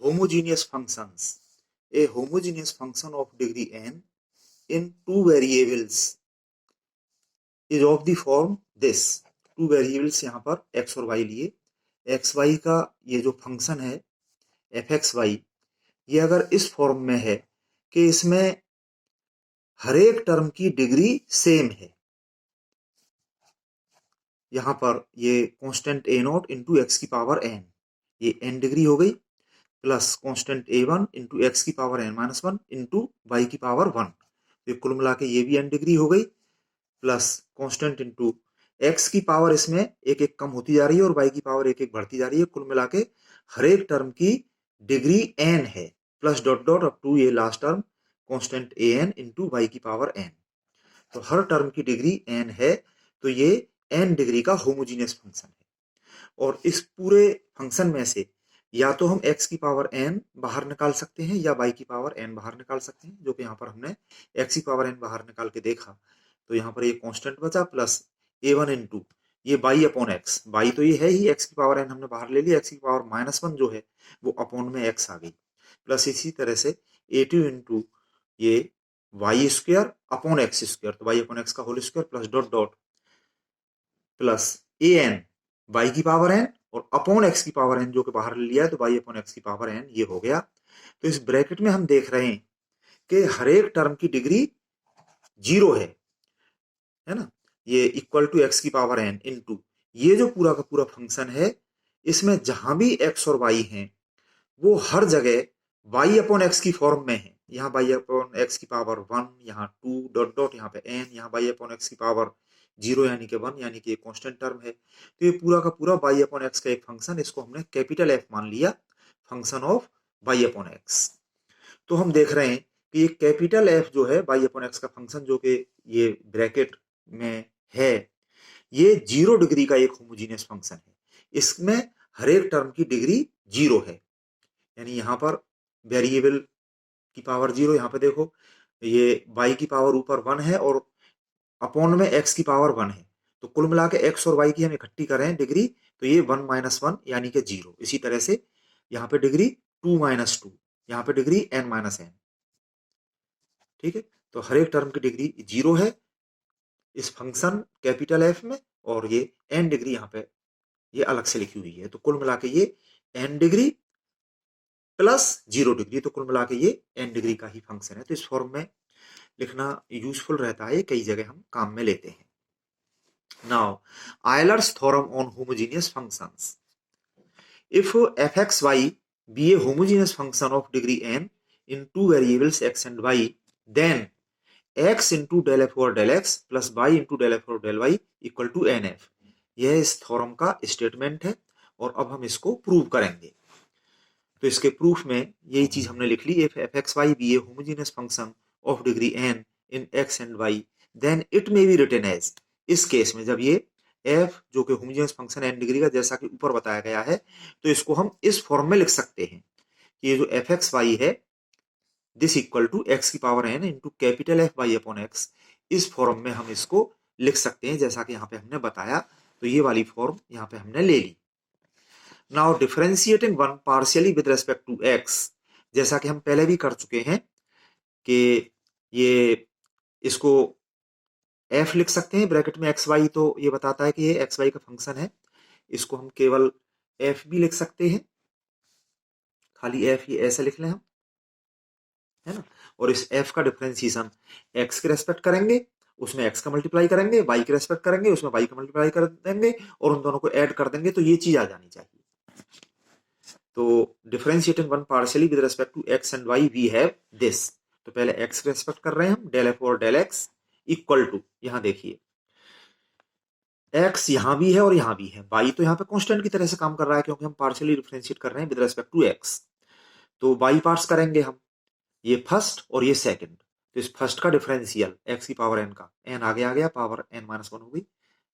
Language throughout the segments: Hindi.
homogeneous functions. A homogeneous function of degree n in two variables is of the form this. Two variables यहाँ पर x और y लिए, एक्स वाई का ये जो फंक्शन है एफ एक्स वाई, ये अगर इस फॉर्म में है कि इसमें हर एक टर्म की डिग्री सेम है, यहां पर ये constant a naught into x की पावर एन, ये एन डिग्री हो गई, plus constant a one into x की power n minus one into y की पावर वन, तो कुल मिला के ये भी एन डिग्री हो गई, प्लस कांस्टेंट इंटू एक्स की पावर इसमें एक एक कम होती जा रही है और वाई की पावर एक एक बढ़ती जा रही है, कुल मिला के हर एक टर्म की डिग्री एन है, plus dot dot up to ये last term constant a n into y की पावर एन। तो हर टर्म की डिग्री एन है, तो ये एन डिग्री का होमोजीनियस फंक्शन है। और इस पूरे फंक्शन में से या तो हम x की पावर n बाहर निकाल सकते हैं या y की पावर n बाहर निकाल सकते हैं, जो कि यहाँ पर हमने x की पावर n बाहर निकाल के देखा, तो यहाँ पर ये कांस्टेंट बचा, प्लस a1 इंटू ये y अपॉन x, y तो ये है ही, x की पावर n हमने बाहर ले लिया, x की पावर माइनस वन जो है वो अपॉन में x आ गई, प्लस इसी तरह से a2 इंटू ये y square upon x square, तो वाई अपॉन एक्स का whole square plus dot dot plus a n y की पावर एन और अपॉन एक्स की पावर एन जो कि बाहर ले लिया है, तो वाई अपॉन एक्स की पावर एन ये हो गया। तो इस ब्रैकेट में हम देख रहे हैं कि हर एक टर्म की डिग्री जीरो है ना, ये इक्वल टू एक्स की पावर एन इंटू ये जो पूरा का पूरा फंक्शन है, इसमें जहां भी एक्स और वाई हैं वो हर जगह वाई अपॉन एक्स की फॉर्म में है, यहाँ वाई अपॉन एक्स की पावर वन, यहाँ टू डॉट डॉट यहाँ पे एन, यहाँ वाई अपॉन एक्स की पावर जीरो यानी कि वन, यानी कि एक कांस्टेंट टर्म है। तो ये पूरा का पूरा वाई अपॉन एक्स का एक फंक्शन, इसको हमने कैपिटल एफ मान लिया, function of y upon x. तो हम देख रहे हैं कि ये कैपिटल एफ जो है वाई अपॉन एक्स का फंक्शन, जो कि ये ब्रैकेट में है, ये जीरो डिग्री का एक होमोजीनियस फंक्शन है, इसमें हर एक टर्म की डिग्री जीरो है, यानी यहाँ पर वेरिएबल की पावर जीरो, यहाँ पे देखो ये y की पावर ऊपर वन है और अपॉन में x की पावर वन है, तो कुल मिला के x और y की हम इकट्ठी करें डिग्री, तो ये वन माइनस वन यानी कि जीरो। इसी तरह से यहाँ पे डिग्री टू माइनस टू, यहाँ पे डिग्री n माइनस एन, ठीक है। तो हर एक टर्म की डिग्री जीरो है इस फंक्शन कैपिटल एफ में, और ये n डिग्री यहाँ पे ये अलग से लिखी हुई है, तो कुल मिला के ये n degree plus zero degree, तो कुल मिला के ये n डिग्री का ही फंक्शन है। तो इस फॉर्म में लिखना यूजफुल रहता है, कई जगह हम काम में लेते हैं। Now Euler's theorem on homogeneous functions, if fxy be a homogeneous function of degree n in two variables x and y, then x into del f over del x plus y into del f over del y equal to nf। यह इस थ्योरम का स्टेटमेंट है और अब हम इसको प्रूव करेंगे। तो इसके प्रूफ में यही चीज हमने लिख ली, if f x y be a homogeneous function of degree n in x and y, then it may be written as, इस केस में जब ये f जो कि होमोजेनियस फंक्शन एन डिग्री का जैसा कि ऊपर बताया गया है, तो इसको हम इस फॉर्म में लिख सकते हैं कि ये जो एफ एक्स वाई है दिस इक्वल टू एक्स की power n into capital F y upon x, इस फॉर्म में हम इसको लिख सकते हैं जैसा कि यहाँ पे हमने बताया। तो ये वाली फॉर्म यहाँ पे हमने ले ली। Now differentiating one partially with respect to x, जैसा कि हम पहले भी कर चुके हैं कि ये इसको f लिख सकते हैं ब्रैकेट में एक्स वाई, तो ये बताता है कि ये एक्स वाई का फंक्शन है, इसको हम केवल f भी लिख सकते हैं, खाली f ये ऐसे लिख लें हम, है ना। और इस f का डिफरेंशिएशन x के रेस्पेक्ट करेंगे, उसमें x का मल्टीप्लाई करेंगे, y के रेस्पेक्ट करेंगे, उसमें y का मल्टीप्लाई कर देंगे और उन दोनों को ऐड कर देंगे, तो ये चीज आ जानी चाहिए। तो differentiating one partially with respect to x and y we have this, तो पहले x के रेस्पेक्ट कर रहे हैं हम, डेल f और डेल x इक्वल टू, यहां देखिए x यहां भी है और यहां भी है, y तो यहाँ पे कांस्टेंट की तरह से काम कर रहा है क्योंकि हम पार्शियली डिफरेंशिएट कर रहे हैं विद रेस्पेक्ट टू x, तो y पार्ट्स करेंगे हम, ये फर्स्ट और ये सेकंड, तो इस फर्स्ट का डिफरेंशियल x की पावर n का, n आगे आ गया, पावर n माइनस वन हो गई,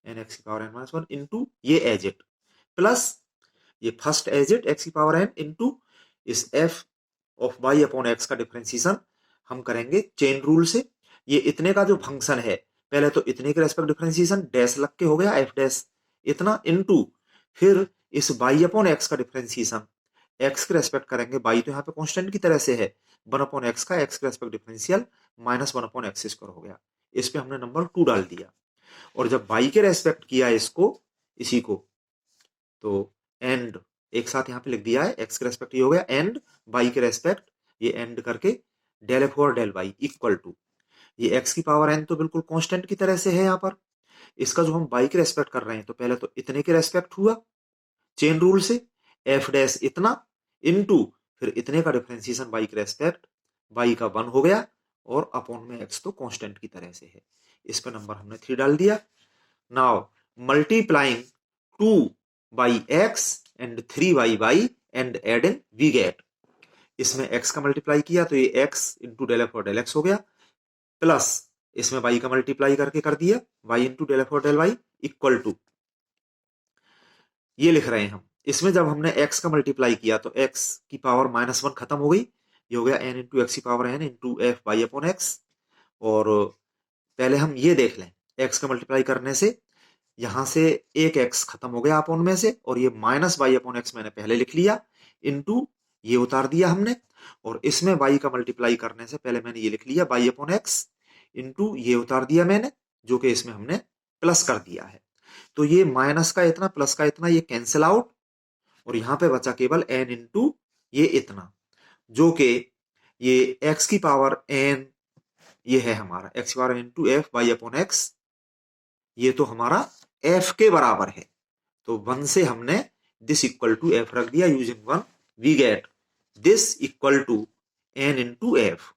n x की power n minus one into ये एज इट, प्लस ये फर्स्ट एज इट x की पावर n इंटू इस f of y upon x का डिफरेंशिएशन हम करेंगे चेन रूल से। ये इतने का जो फंक्शन है, पहले तो इतने के रेस्पेक्ट डिफरेंशिएशन डैश लग के हो गया f डैश इतना, इंटू फिर इस y अपॉन x का डिफरेंशिएशन एक्स के रेस्पेक्ट करेंगे, बाई तो यहाँ पे कांस्टेंट की तरह से है, 1 अपॉन एक्स का एक्स के respect differential minus 1 upon x square हो गया। इस पे हमने नंबर 2 डाल दिया, और जब बाई के रेस्पेक्ट किया इसको, इसी को, तो एंड एक साथ यहाँ पे लिख दिया है, एक्स के रेस्पेक्ट ये हो गया, एंड बाई के रेस्पेक्ट ये एंड करके डेल एफ और डेल वाई इक्वल टू, ये एक्स की पावर एन तो बिल्कुल कांस्टेंट की तरह से है यहाँ पर, इसका जो हम बाई के रेस्पेक्ट कर रहे हैं तो पहले तो इतने के रेस्पेक्ट हुआ चेन रूल से, एफ डैश इतना इनटू फिर इतने का डिफरेंशिएशन बाई के रेस्पेक्ट, बाई का 1 हो गया, और अपॉन में एक्स तो कांस्टेंट की तरह से है, इस पर नंबर हमने 3 डाल दिया। Now multiplying 2 by x and 3 by y and adding we get, इसमें x का मल्टीप्लाई किया तो ये x इंटू डेल एफ और डेल एक्स हो गया, प्लस इसमें y का मल्टीप्लाई करके कर दिया y इंटू डेल एफ और डेल वाई इक्वल टू, ये लिख रहे हैं हम, इसमें जब हमने x का मल्टीप्लाई किया तो x की पावर -1 खत्म हो गई, ये हो गया n इंटू एक्स की power n into f y upon x. और पहले हम ये देख लें, x का मल्टीप्लाई करने से यहां से एक x खत्म हो गया अपॉन में से, और ये माइनस वाई अपॉन एक्स मैंने पहले लिख लिया, इंटू ये उतार दिया हमने, और इसमें y का मल्टीप्लाई करने से पहले मैंने ये लिख लिया y अपॉन एक्स, इंटू ये उतार दिया मैंने, जो कि इसमें हमने प्लस कर दिया है। तो ये माइनस का इतना प्लस का इतना ये कैंसिल आउट, और यहां पे बचा केवल n इंटू ये इतना, जो कि ये x की पावर n, ये है हमारा x की power into f y upon x, ये तो हमारा f के बराबर है, तो 1 से हमने दिस इक्वल टू f रख दिया, using 1 we get this equal to n into f.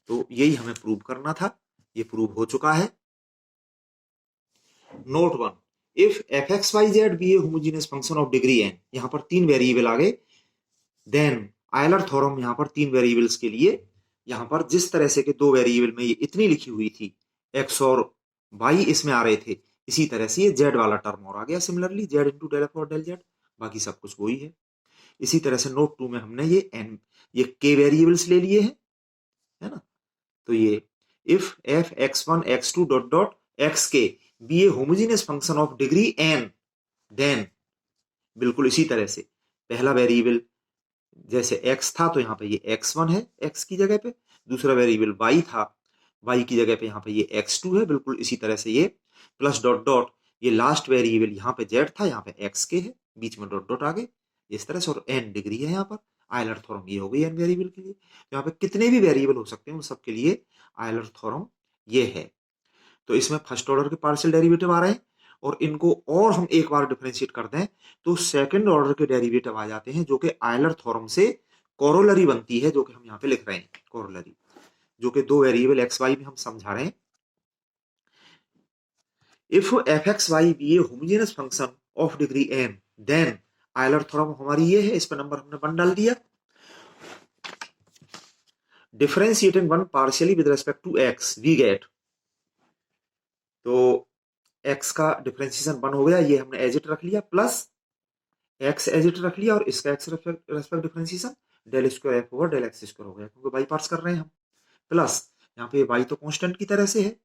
तो यही हमें प्रूव करना था, ये प्रूव हो चुका है। Note 1, if f x y z be a homogeneous function of degree n, यहां पर 3 वेरिएबल आ गए, देन आयलर थ्योरम यहां पर 3 वेरिएबल्स के लिए, यहां पर जिस तरह से कि 2 वेरिएबल में ये इतनी लिखी हुई थी x और y इसमें आ रहे थे, इसी तरह से ये z वाला टर्म और आ गया, similarly z into del f और डेल जेड, बाकी सब कुछ वही है। इसी तरह से नोट 2 में हमने ये k वेरिएबल्स ले लिए हैं, है ना, तो ये if f x1 x2 dot dot xk be a homogeneous function of degree n, then बिल्कुल इसी तरह से पहला वेरिएबल जैसे x था तो यहाँ पे ये x1 है x की जगह पे, दूसरा वेरिएबल y था, y की जगह पे यहाँ पे ये x2 है, बिल्कुल इसी तरह से ये प्लस डॉट डॉट, ये लास्ट वेरिएबल यहाँ पे z था, यहाँ पे xk है, बीच में डॉट डॉट आ गए इस तरह से, और n डिग्री है यहाँ पर, आयलर थ्योरम ये हो गई n वेरिएबल के लिए। तो यहाँ पे कितने भी वेरिएबल हो सकते हैं उन सब के लिए आयलर थ्योरम ये है। तो इसमें फर्स्ट ऑर्डर के पार्शियल डेरिवेटिव आ रहे हैं, और इनको और हम एक बार डिफरेंशिएट कर दें तो सेकंड ऑर्डर के डेरिवेटिव आ जाते हैं, जो कि आयलर थ्योरम से कोरोलरी बनती है, जो कि हम यहाँ पे लिख रहे हैं कोरोलरी, जो कि 2 वेरिएबल एक्स वाई में हम समझा रहे हैं। If f x y be a homogeneous function of degree n, then Euler theorem हमारी ये है, इस पर नंबर हमने 1 डाल दिया। Differentiating 1 partially with respect to x we get, तो x का डिफरेंशिएशन 1 हो गया, ये हमने एज इट रख लिया, प्लस x एज इट रख लिया, और इसका x respect differentiation del square f over del x square हो गया, क्योंकि बाई पार्ट्स कर रहे हैं हम, प्लस यहाँ पे y तो कांस्टेंट की तरह से है,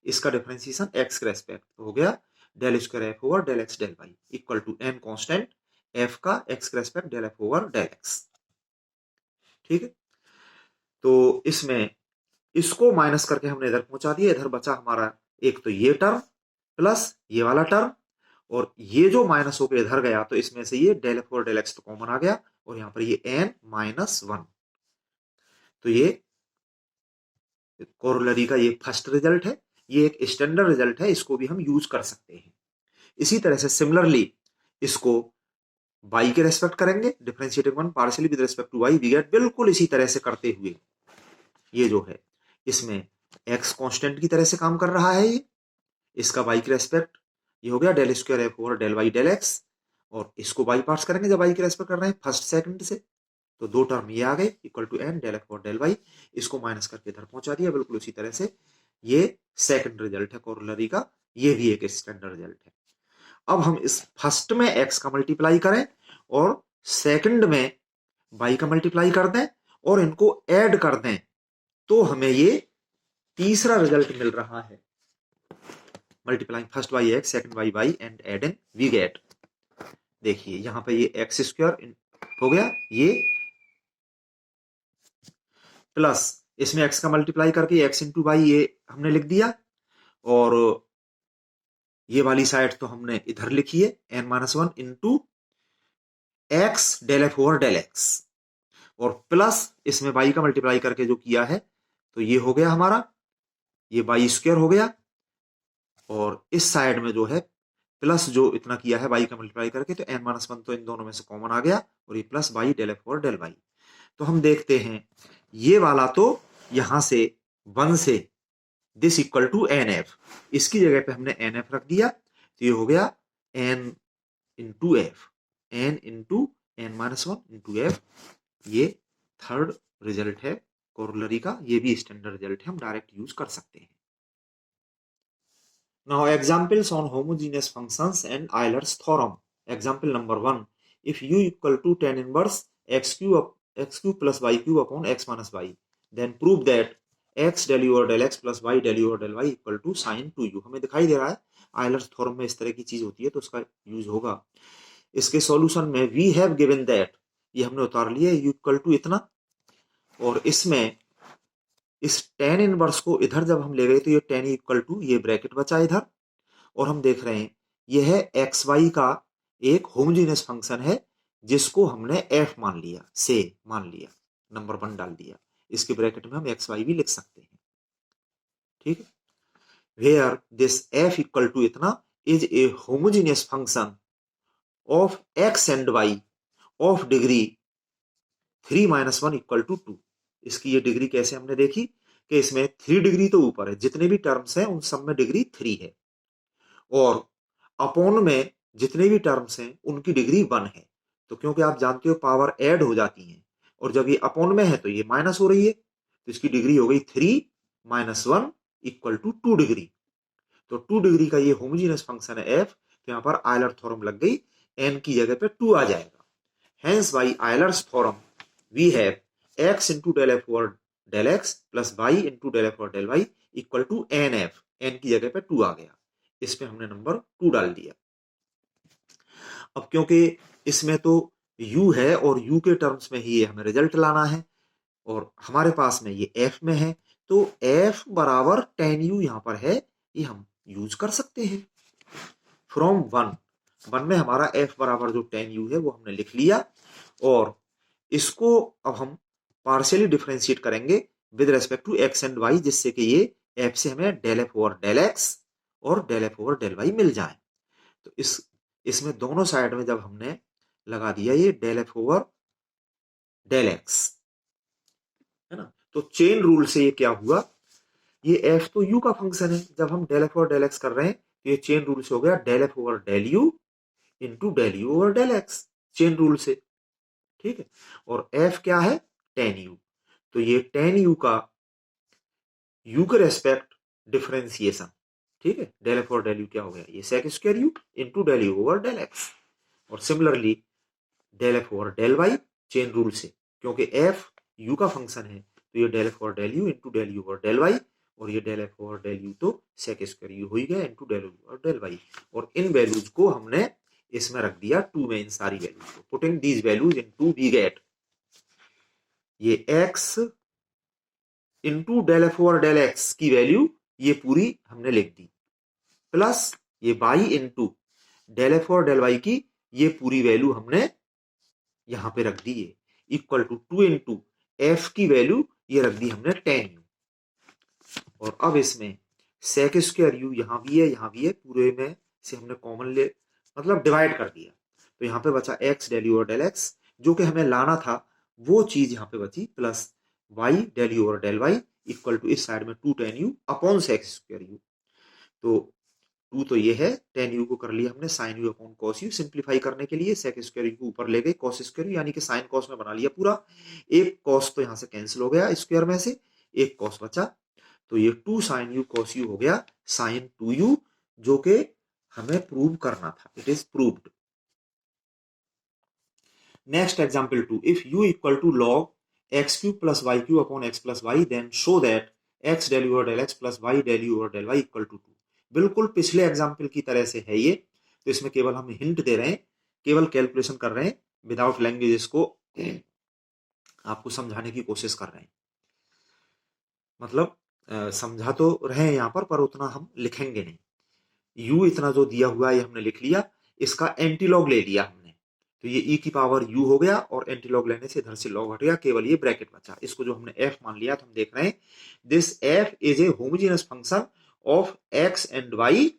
इसका डिफरेंशिएशन x के रेस्पेक्ट तो हो गया del square f over del x del y equal to n constant f का x के respect del f over del x. ठीक है, तो इसमें इसको माइनस करके हमने इधर पहुंचा दिया, इधर बचा हमारा एक तो ये टर्म प्लस ये वाला टर्म, और ये जो माइनस होकर इधर गया तो इसमें से ये डेल एफ और डेल एक्स तो कॉमन आ गया, और यहाँ पर ये n माइनस 1, तो ये कोरोलरी का ये फर्स्ट रिजल्ट है, ये एक स्टैंडर्ड रिजल्ट है, इसको भी हम यूज कर सकते हैं। इसी तरह से सिमिलरली इसको y के रेस्पेक्ट करेंगे, differentiating 1 partially with respect to y we get, बिल्कुल इसी तरह से करते हुए ये जो है इसमें x कांस्टेंट की तरह से काम कर रहा है, ये इसका y के रेस्पेक्ट ये हो गया del square f over del y del x, और इसको बाई पार्ट्स करेंगे जब y के रेस्पेक्ट कर रहे हैं फर्स्ट सेकंड से, तो 2 टर्म ये आ गए equal to n del f और डेल वाई, इसको माइनस करके इधर पहुंचा दिया, बिल्कुल उसी तरह से ये सेकंड रिजल्ट है कोरोलरी का, ये भी एक स्टैंडर्ड रिजल्ट है। अब हम इस फर्स्ट में x का मल्टीप्लाई करें और सेकंड में y का मल्टीप्लाई कर दें और इनको ऐड कर दें, तो हमें ये तीसरा रिजल्ट मिल रहा है, multiplying first by x second by y and adding we get, देखिए यहाँ पे ये एक्स स्क्वायर हो गया ये, प्लस इसमें x का मल्टीप्लाई करके x इंटू वाई ये हमने लिख दिया, और ये वाली साइड तो हमने इधर लिखी है n-1 into x del f over del x, और प्लस इसमें y का मल्टीप्लाई करके जो किया है तो ये हो गया हमारा, ये वाई स्क्वायर हो गया, और इस साइड में जो है प्लस जो इतना किया है y का मल्टीप्लाई करके, तो n-1 तो इन दोनों में से कॉमन आ गया, और ये plus y del f over del y. तो हम देखते हैं ये वाला तो यहां से 1 से this equal to n f, इसकी जगह पे हमने एन एफ रख दिया, तो ये हो गया n into f, n into n-1 into f. ये थर्ड रिजल्ट है कोरोलरी का, ये भी स्टैंडर्ड रिजल्ट है, हम डायरेक्ट यूज कर सकते हैं। Now examples on homogeneous functions and Euler's theorem. Example number 1. If u equal to tan inverse x cube plus y cube upon x minus y, then prove that x del u over del x plus y del u over del y equal to sin 2u। हमें दिखाई दे रहा है Euler's theorem में इस तरह की चीज होती है तो उसका यूज होगा। इसके सॉल्यूशन में we have given that, ये हमने उतार लिया, u इक्वल टू इतना, और इसमें इस tan इनवर्स को इधर जब हम ले गए तो ये tan इक्वल टू, ये ब्रैकेट बचा इधर, और हम देख रहे हैं यह है एक्स वाई का एक होमोजेनियस फंक्शन है जिसको हमने एफ मान लिया, से मान लिया, नंबर 1 डाल दिया, इसके ब्रैकेट में हम एक्स वाई भी लिख सकते हैं, ठीक है। Where this f equal to इतना is a homogeneous function of x and y of degree 3-1 equal to 2। इसकी ये डिग्री कैसे हमने देखी कि इसमें 3 डिग्री तो ऊपर है, जितने भी टर्म्स हैं उन सब में डिग्री 3 है, और अपॉन में जितने भी टर्म्स हैं उनकी डिग्री 1 है। तो क्योंकि आप जानते हो पावर ऐड हो जाती है, और जब ये अपॉन में है तो ये माइनस हो रही है, तो इसकी डिग्री हो गई 3-1 इक्वल टू 2 डिग्री। तो 2 डिग्री का ये होमोजेनियस फंक्शन है एफ, तो यहाँ पर आयलर थ्योरम लग गई, एन की जगह पे 2 आ जाएगा। Hence by Euler's theorem we have x into del f over del x plus y into del f over del y equal to n f, n की जगह पे 2 आ गया, इस पे हमने नंबर 2 डाल दिया। अब क्योंकि इसमें तो u है और u के टर्म्स में ही ये हमें रिजल्ट लाना है, और हमारे पास में ये f में है, तो f बराबर tan u यहाँ पर है, ये हम यूज कर सकते हैं। फ्रॉम 1 में हमारा f बराबर जो tan u है वो हमने लिख लिया, और इसको अब हम पार्शियली डिफरेंशिएट करेंगे with respect to x and y, जिससे कि ये f से हमें del f over del x और del f over del y मिल जाए। तो इसमें दोनों साइड में जब हमने लगा दिया ये del f over del x, है ना, तो चेन रूल से ये क्या हुआ, ये एफ तो यू का फंक्शन है, जब हम del f over del x कर रहे हैं तो ये चेन रूल से हो गया del f over del u into del u over del x, chain rule से, ठीक है। और एफ क्या है, टेन यू, तो ये टेन यू का यू के रेस्पेक्ट डिफरेंशिएशन, ठीक है, del f over del u क्या हो गया, ये sec square u into del u over del x, और similarly del f over del y chain rule से, क्योंकि एफ यू का फंक्शन है तो ये del f over del u into del u over del y, और ये del f over del u तो सेक स्क्वायर यू हो ही गया into del u over del y, और इन वैल्यूज को हमने इसमें रख दिया 2 में, इन सारी वैल्यूज को putting these values in 2 we get ये x into del f over del x की वैल्यू ये पूरी हमने लिख दी, प्लस ये y into del f over del y की ये पूरी वैल्यू हमने यहां पे रख दी है, इक्वल टू 2 इंटू एफ की वैल्यू ये रख दी हमने 10 यू, और अब इसमें सेक स्क्वायर यू यहां भी है यहां भी है, पूरे में से हमने कॉमन ले मतलब डिवाइड कर दिया, तो यहाँ पे बचा x डेल यू और डेल x, जो कि हमें लाना था वो चीज यहाँ पे बची, प्लस y डेल यू और डेल y इक्वल टू इस साइड में 2 tan u upon sec square u, तो 2 तो ये है, tan u को कर लिया हमने sin u upon cos u, simplify करने के लिए सेक स्क्वायर यू को ऊपर ले गए cos स्क्वायर यू, यानी कि sin cos में बना लिया पूरा, एक cos तो यहाँ से कैंसिल हो गया स्क्वायर में से, एक cos बचा, तो ये 2 sin u cos u हो गया sin 2u, जो कि हमें प्रूव करना था, it is proved. Next example 2, इफ u equal to log x cube plus y cube upon x plus y, then show that x del u और del x plus y del u और डेल y इक्वल टू 2। बिल्कुल पिछले एग्जांपल की तरह से है ये, तो इसमें केवल हम हिंट दे रहे हैं, केवल कैलकुलेशन कर रहे हैं विदाउट लैंग्वेज को आपको समझाने की कोशिश कर रहे हैं। मतलब समझा तो रहे हैं यहाँ पर उतना हम लिखेंगे नहीं। u इतना जो दिया हुआ है ये हमने लिख लिया, इसका एंटीलॉग ले लिया हमने, तो ये e की पावर u हो गया और एंटीलॉग लेने से इधर से लॉग हट गया, केवल ये ब्रैकेट बचा। इसको जो हमने f मान लिया तो हम देख रहे हैं this f is a homogeneous function of x and y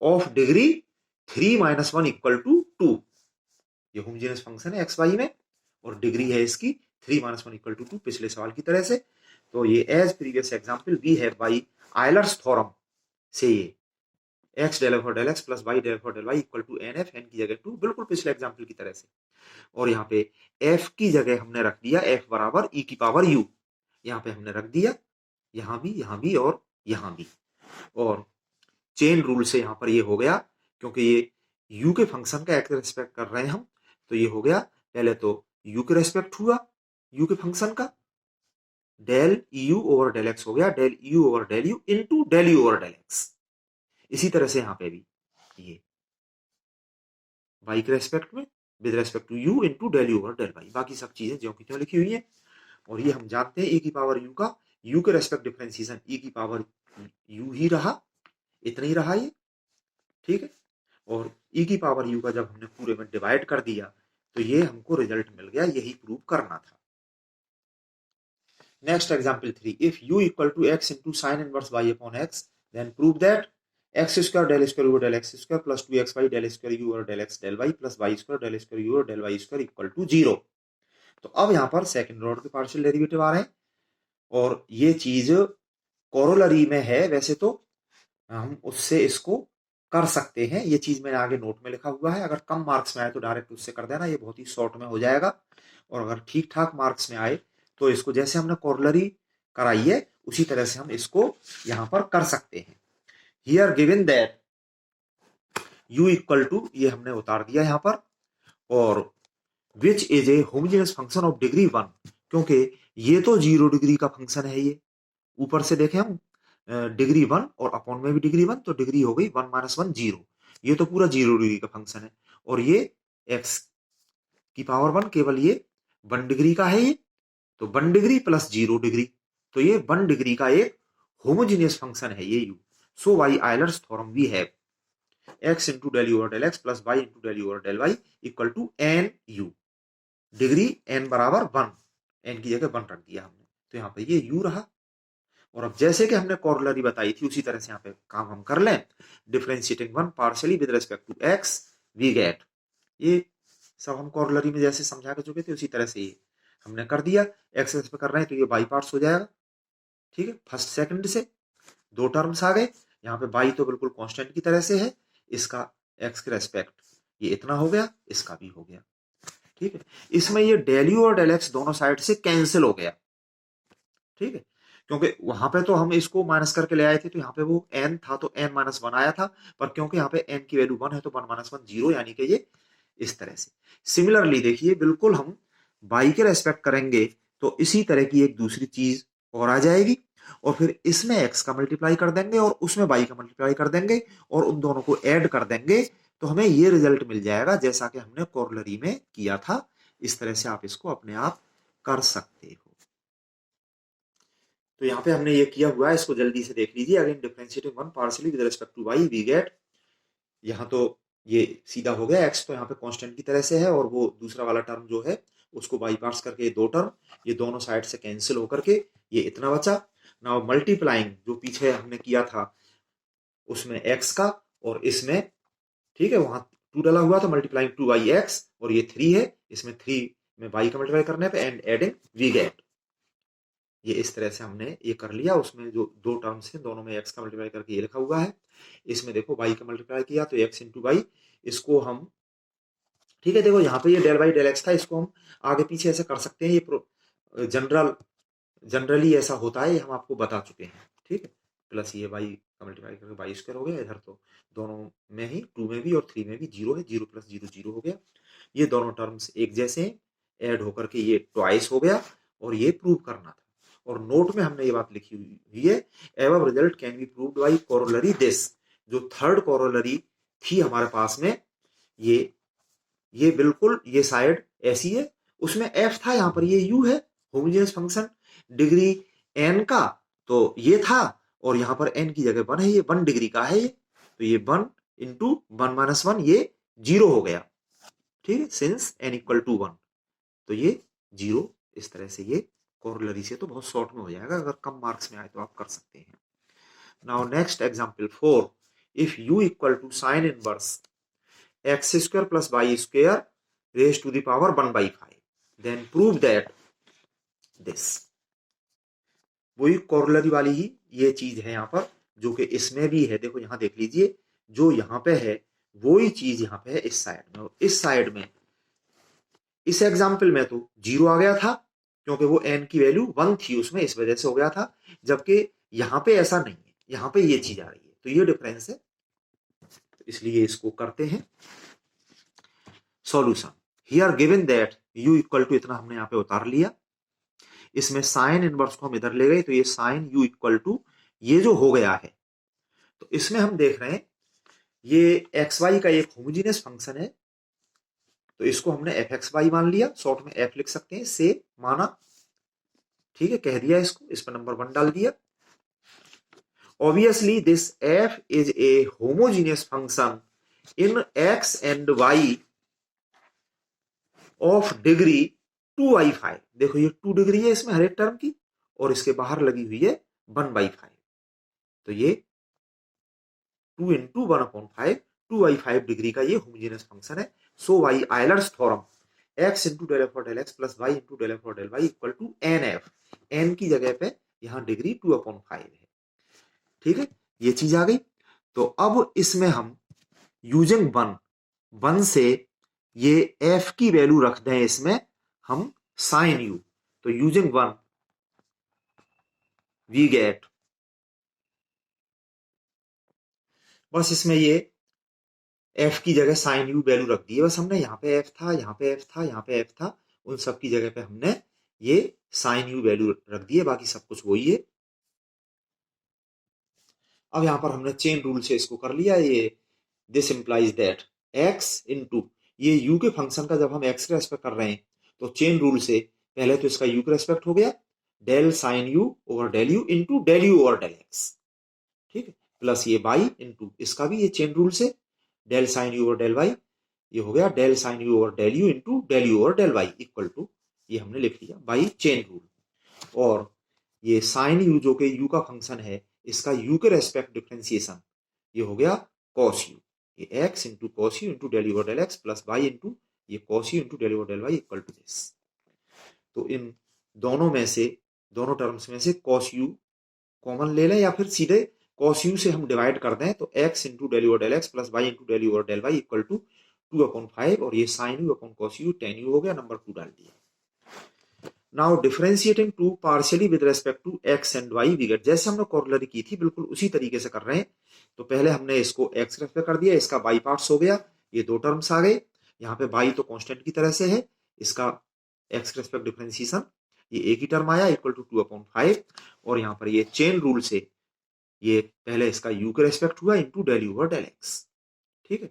of degree 3 - 1 equal to 2। ये होमोजेनियस फंक्शन है x y में और डिग्री है इसकी 3 - 1 इक्वल टू 2, पिछले सवाल की तरह से। तो ये as previous example we have by Euler's theorem से ये x del f del x plus y del f del y equal to n f, n की जगह 2, बिल्कुल पिछले एग्जाम्पल की तरह से। और यहाँ पे f की जगह हमने रख दिया f बराबर e की पावर u, यहाँ पे हमने रख दिया, यहाँ भी और यहाँ भी। और चेन रूल से यहाँ पर ये हो गया, क्योंकि ये u के फंक्शन का एक्स रेस्पेक्ट कर रहे हैं हम, तो ये हो गया पहले तो u के रेस्पेक्ट हुआ u के फंक्शन का, del eu over del x हो गया del eu over del u into del u over del x। इसी तरह से यहाँ पे भी ये y के रेस्पेक्ट में with respect to u into del u over del y, बाकी सब चीजें ज्यों की त्यों लिखी हुई है। और ये हम जानते हैं e की पावर u का u के रेस्पेक्ट डिफरेंशिएशन e की पावर u ही रहा, इतना ही रहा ये, ठीक है। और e की पावर u का जब हमने पूरे में डिवाइड कर दिया तो ये हमको रिजल्ट मिल गया, यही प्रूव करना था। Next example 3, if u equal to x into sine inverse y upon x then prove that x square del square over del x square plus 2xy del square u over del x del y plus y square del square u over del y स्क्वायर इक्वल टू 0। तो अब यहाँ पर सेकंड ऑर्डर के पार्शियल डेरिवेटिव आ रहे हैं और ये चीज कोरोलरी में है, वैसे तो हम उससे इसको कर सकते हैं, ये चीज मैंने आगे नोट में लिखा हुआ है। अगर कम मार्क्स में आए तो डायरेक्ट उससे कर देना, ये बहुत ही शॉर्ट में हो जाएगा। और अगर ठीक ठाक मार्क्स में आए तो इसको जैसे हमने कोरोलरी कराई है उसी तरह से हम इसको यहाँ पर कर सकते हैं। Here given that u equal to, ये हमने उतार दिया यहाँ पर, और which is a homogeneous function of degree 1, क्योंकि ये तो 0 डिग्री का फंक्शन है। ये ऊपर से देखें हम डिग्री 1 और अपॉन में भी डिग्री 1, तो डिग्री हो गई 1 - 1 0, ये तो पूरा 0 डिग्री का फंक्शन है। और ये x की पावर 1 केवल ये 1 डिग्री का है, ये तो 1 डिग्री प्लस 0 डिग्री, तो ये 1 डिग्री का एक होमोजेनियस फंक्शन है ये u। So by Euler's theorem we have x into del u और del x plus y into del u और del y equal to n u, degree n बराबर 1, n की जगह 1 रख दिया हमने, तो यहाँ पे ये u रहा। और अब जैसे कि हमने कोरोलरी बताई थी उसी तरह से यहाँ पे काम हम कर लें, differentiating 1 partially with respect to x we get, ये सब हम कोरोलरी में जैसे समझा के चुके थे उसी तरह से ये हमने कर दिया। x पे कर रहे हैं तो ये बाई पार्ट्स हो जाएगा, ठीक है। फर्स्ट सेकंड से दो टर्म्स आ गए, यहाँ पे बाई तो बिल्कुल कांस्टेंट की तरह से है, इसका x के रेस्पेक्ट ये इतना हो गया, इसका भी हो गया, ठीक है। इसमें ये डेल यू और डेल एक्स दोनों साइड से कैंसिल हो गया, ठीक है, क्योंकि वहां पे तो हम इसको माइनस करके ले आए थे तो यहाँ पे वो n था तो n - 1 आया था, पर क्योंकि यहाँ पे n की वैल्यू 1 है तो 1 - 1 0, यानी कि ये इस तरह से। सिमिलरली देखिए बिल्कुल हम y के रेस्पेक्ट करेंगे तो इसी तरह की एक दूसरी चीज और आ जाएगी, और फिर इसमें x का मल्टीप्लाई कर देंगे और उसमें y का मल्टीप्लाई कर देंगे और उन दोनों को ऐड कर देंगे, तो हमें ये रिजल्ट मिल जाएगा जैसा कि हमने कोरोलरी में किया था। इस तरह से आप इसको अपने आप कर सकते हो। तो यहाँ पे हमने ये किया हुआ है, इसको जल्दी से देख लीजिए। Again differentiating 1 partially with respect to y we get, यहाँ तो ये सीधा हो गया, x तो यहाँ पे कांस्टेंट की तरह से है और वो दूसरा वाला टर्म जो है उसको बाई पार्ट्स करके ये दो टर्म ये दोनों साइड से कैंसिल होकर के ये इतना बचा। नाउ मल्टीप्लाइंग जो पीछे हमने किया था उसमें x का और इसमें, ठीक है, वहां 2 डाला हुआ था, मल्टीप्लाइंग 2y(x) और ये 3 है, इसमें 3 में y का मल्टीप्लाई करने पे एंड एडिंग वी गेट, ये इस तरह से हमने ये कर लिया। उसमें जो दो टर्म्स हैं दोनों में x का मल्टीप्लाई करके ये लिखा हुआ है, इसमें देखो y का मल्टीप्लाई किया तो x इंटू वाई, इसको हम, ठीक है, देखो यहाँ पे ये डेल वाई डेल एक्स था, इसको हम आगे पीछे ऐसे कर सकते हैं, ये जनरली ऐसा होता है, ये हम आपको बता चुके हैं, ठीक है। प्लस ये y का मल्टीप्लाई करके वाई स्क्वायर हो गया, इधर तो दोनों में ही 2 में भी और 3 में भी 0 है, 0 प्लस 0 0 हो गया। ये दोनों टर्म्स एक जैसे हैं, ऐड होकर के ये ट्वाइस हो गया और ये प्रूव करना था। और नोट में हमने ये बात लिखी हुई है, एवब result can be proved bye corollary this, जो थर्ड कोरोलरी थी हमारे पास में, ये बिल्कुल ये साइड ऐसी है, उसमें एफ था, यहां पर ये यू है, होमोजेनियस फंक्शन डिग्री एन का, तो ये था, और यहां पर एन की जगह 1 है, ये 1 डिग्री का है ये, तो ये 1 इंटू 1 - 1 ये 0 हो गया, ठीक है, सिंस एन इक्वल टू 1, तो ये 0, इस तरह से ये कोरोलरी से तो बहुत शॉर्ट में हो जाएगा, अगर कम मार्क्स में आए तो आप कर सकते हैं। Now next example 4, if u equal to sine inverse x square plus y square raise to the power 1/5, then prove that this, वही कोरोलरी वाली ही ये चीज है यहाँ पर, जो कि इसमें भी है, देखो यहाँ देख लीजिए, जो यहाँ पे है वही चीज यहाँ पे है इस साइड में, और इस साइड में इस एग्जाम्पल में तो 0 आ गया था, क्योंकि वो n की वैल्यू 1 थी उसमें, इस वजह से हो गया था, जबकि यहाँ पे ऐसा नहीं है, यहाँ पे ये चीज आ रही है, तो ये डिफरेंस है, इसलिए इसको करते हैं solution. Here given that u equal to, इतना हमने यहाँ पे उतार लिया, इसमें साइन इनवर्स को हम इधर ले गए, तो ये साइन u इक्वल टू ये जो हो गया है, तो इसमें हम देख रहे हैं ये एक्स वाई का एक होमोजीनियस फंक्शन है, तो इसको हमने एफ एक्स वाई मान लिया, शॉर्ट में एफ लिख सकते हैं, से माना, ठीक है, कह दिया इसको, इस पर नंबर 1 डाल दिया। Obviously this f is a homogeneous function in x and y of degree 2/5, देखो ये 2 डिग्री है इसमें हर एक टर्म की, और इसके बाहर लगी हुई है 1/5, तो ये 2 इंटू 1/5, 2/5 डिग्री का ये होमोजेनियस फंक्शन है। So by Euler's theorem x into del f और del x plus y into del f और del y equal to n f, n की जगह पे यहाँ डिग्री 2/5 है, ठीक है, ये चीज आ गई। तो अब इसमें हम यूजिंग 1 से ये f की वैल्यू रख दें इसमें हम साइन u, तो यूजिंग 1 वी गेट, बस इसमें ये f की जगह साइन u वैल्यू रख दी है, बस हमने, यहाँ पे f था, यहाँ पे f था, यहाँ पे f था, उन सब की जगह पे हमने ये साइन u वैल्यू रख दी है, बाकी सब कुछ वही है। अब यहां पर हमने चेन रूल से इसको कर लिया, ये this implies that x into ये u के फंक्शन का जब हम x के रेस्पेक्ट कर रहे हैं, तो चेन रूल से पहले तो इसका u के रेस्पेक्ट हो गया, del sine u over del u into del u over del x, ठीक है, प्लस ये y इंटू इसका भी ये चेन रूल से del sine u over del y, ये हो गया del sine u over del u into del u over del y equal to, ये हमने लिख लिया बाई चेन रूल। और ये साइन u जो कि u का फंक्शन है, इसका u के रेस्पेक्ट डिफरेंशिएशन, ये हो गया cos u, ये x into cos u into del u over del x plus y into ये cos u into del u over del y equal to this. तो इन दोनों में से, दोनों टर्म्स में से cos u कॉमन ले लें, या फिर सीधे cos u से हम डिवाइड कर दें, तो x into del u over del x plus y into del u over del y equal to 2/5, और ये sine u upon cos u tan u हो गया, नंबर 2 डाल दिया। Now differentiating two partially with respect to x and y we get, जैसे हमने कोरोलरी की थी बिल्कुल उसी तरीके से कर रहे हैं। तो पहले हमने इसको x रेस्पेक्ट कर दिया, इसका y पार्ट्स हो गया, ये 2 टर्म्स आ गए, यहाँ पे y तो कांस्टेंट की तरह से है, इसका x रेस्पेक्ट डिफरेंशिएशन ये एक ही टर्म आया इक्वल टू 2/5, और यहाँ पर ये चेन रूल से ये पहले इसका u के रेस्पेक्ट हुआ into del u over del x, ठीक है,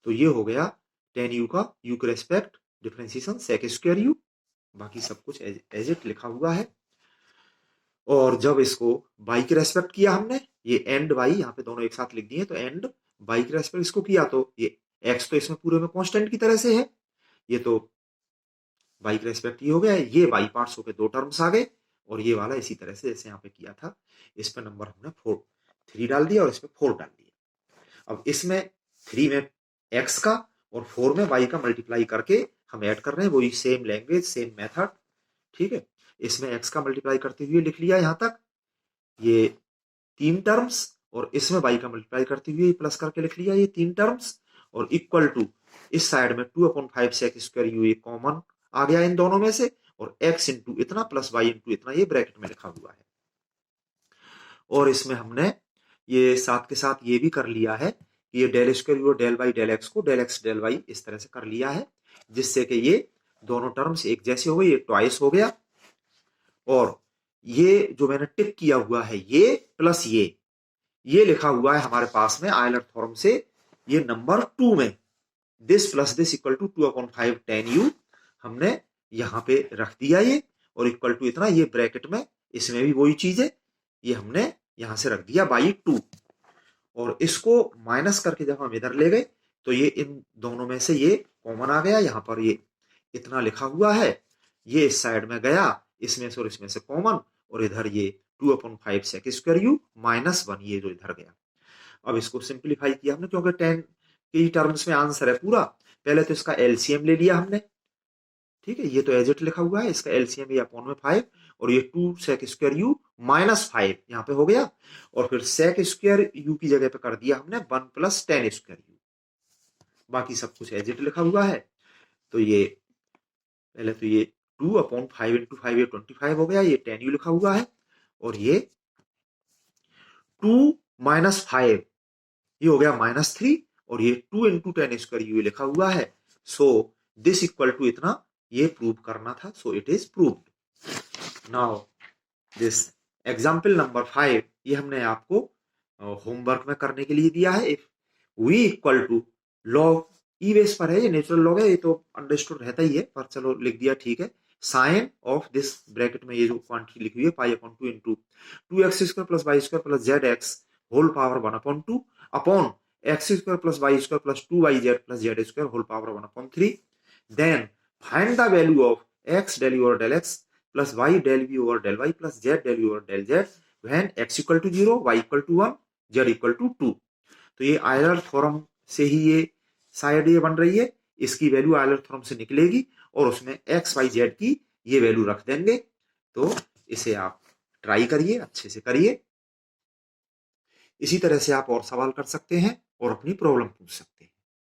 तो ये हो गया tan u का u के respect differentiation sec square u, बाकी सब कुछ एज इट लिखा हुआ है। और जब इसको y के रेस्पेक्ट किया हमने, ये एंड y यहाँ पे दोनों एक साथ लिख दिए, तो एंड y के रेस्पेक्ट इसको किया, तो ये x तो इसमें पूरे में कांस्टेंट की तरह से है, ये तो y के रेस्पेक्ट ये हो गया, ये y पार्ट्स होके 2 टर्म्स आ गए, और ये वाला इसी तरह से जैसे यहाँ पे किया था, इस पे नंबर हमने 3 डाल दिया और इस पे 4 डाल दिया। अब इसमें 3 में x का और 4 में y का मल्टीप्लाई करके हम ऐड कर रहे हैं, वही सेम लैंग्वेज सेम मेथड, ठीक है, इसमें x का मल्टीप्लाई करते हुए लिख लिया यहां तक ये 3 टर्म्स, और इसमें y का मल्टीप्लाई करते हुए प्लस करके लिख लिया ये 3 टर्म्स, और इक्वल टू इस साइड में 2/5 सेक स्क्वायर u, ये कॉमन आ गया इन दोनों में से, और x इंटू इतना प्लस y इंटू इतना ये ब्रैकेट में लिखा हुआ है। और इसमें हमने ये साथ के साथ ये भी कर लिया है कि ये del square u del y del x को डेल एक्स डेल वाई इस तरह से कर लिया है, जिससे कि ये दोनों टर्म्स एक जैसे हो गए, ये ट्वाइस हो गया। और ये जो मैंने टिक किया हुआ है ये प्लस ये लिखा हुआ है हमारे पास में आयलर थ्योरम से, ये नंबर 2 में this plus this equal to 2/5 tan u हमने यहाँ पे रख दिया ये, और इक्वल टू इतना, ये ब्रैकेट में इसमें भी वही चीज है, ये हमने यहाँ से रख दिया बाई 2, और इसको माइनस करके जब हम इधर ले गए तो ये इन दोनों में से ये कॉमन आ गया, यहाँ पर ये इतना लिखा हुआ है, ये इस साइड में गया, इसमें से और इसमें से कॉमन, और इधर ये 2/5 sec स्क्वायर u माइनस 1 ये जो इधर गया। अब इसको सिंप्लीफाई किया हमने, क्योंकि 10 के टर्म्स में आंसर है पूरा। पहले तो इसका एलसीएम ले लिया हमने, ठीक है, ये तो एज इट लिखा हुआ है, इसका एलसीएम ये अपॉन में 5, और ये 2 sec स्क्वायर u माइनस 5 यहाँ पे हो गया, और फिर sec स्क्वायर u की जगह पे कर दिया हमने 1 प्लस tan स्क्वायर u, बाकी सब कुछ एज इट लिखा हुआ है। तो ये पहले तो ये 2/5 इंटू 5 ये 25 हो गया, ये tan u लिखा हुआ है, और ये 2 माइनस 5 ये हो गया -3, और ये 2 इंटू tan स्क्वायर u लिखा हुआ है। सो दिस इक्वल टू इतना, ये प्रूव करना था, so it is proved. Now this example number 5, ये हमने आपको होमवर्क में करने के लिए दिया है। If v equal to log e base पर है, ये नेचुरल लॉग है, ये तो अंडरस्टूड रहता ही है, पर चलो लिख दिया, ठीक है। साइन ऑफ दिस ब्रैकेट में ये जो क्वांटिटी लिखी हुई है π/2 into 2x square plus y square plus z x whole power 1/2 upon x square plus y square plus 2yz plus z square whole power 1/3। Then find the value of x del u over del x plus y del v over del y plus z del u over del z when x equal to 0, y equal to 1, z equal to 2। तो ये आयलर थ्योरम से ही ये शायद ये बन रही है, इसकी वैल्यू आयलर थ्योरम से निकलेगी, और उसमें x y z की ये वैल्यू रख देंगे। तो इसे आप ट्राई करिए, अच्छे से करिए। इसी तरह से आप और सवाल कर सकते हैं और अपनी प्रॉब्लम पूछ सकते हैं।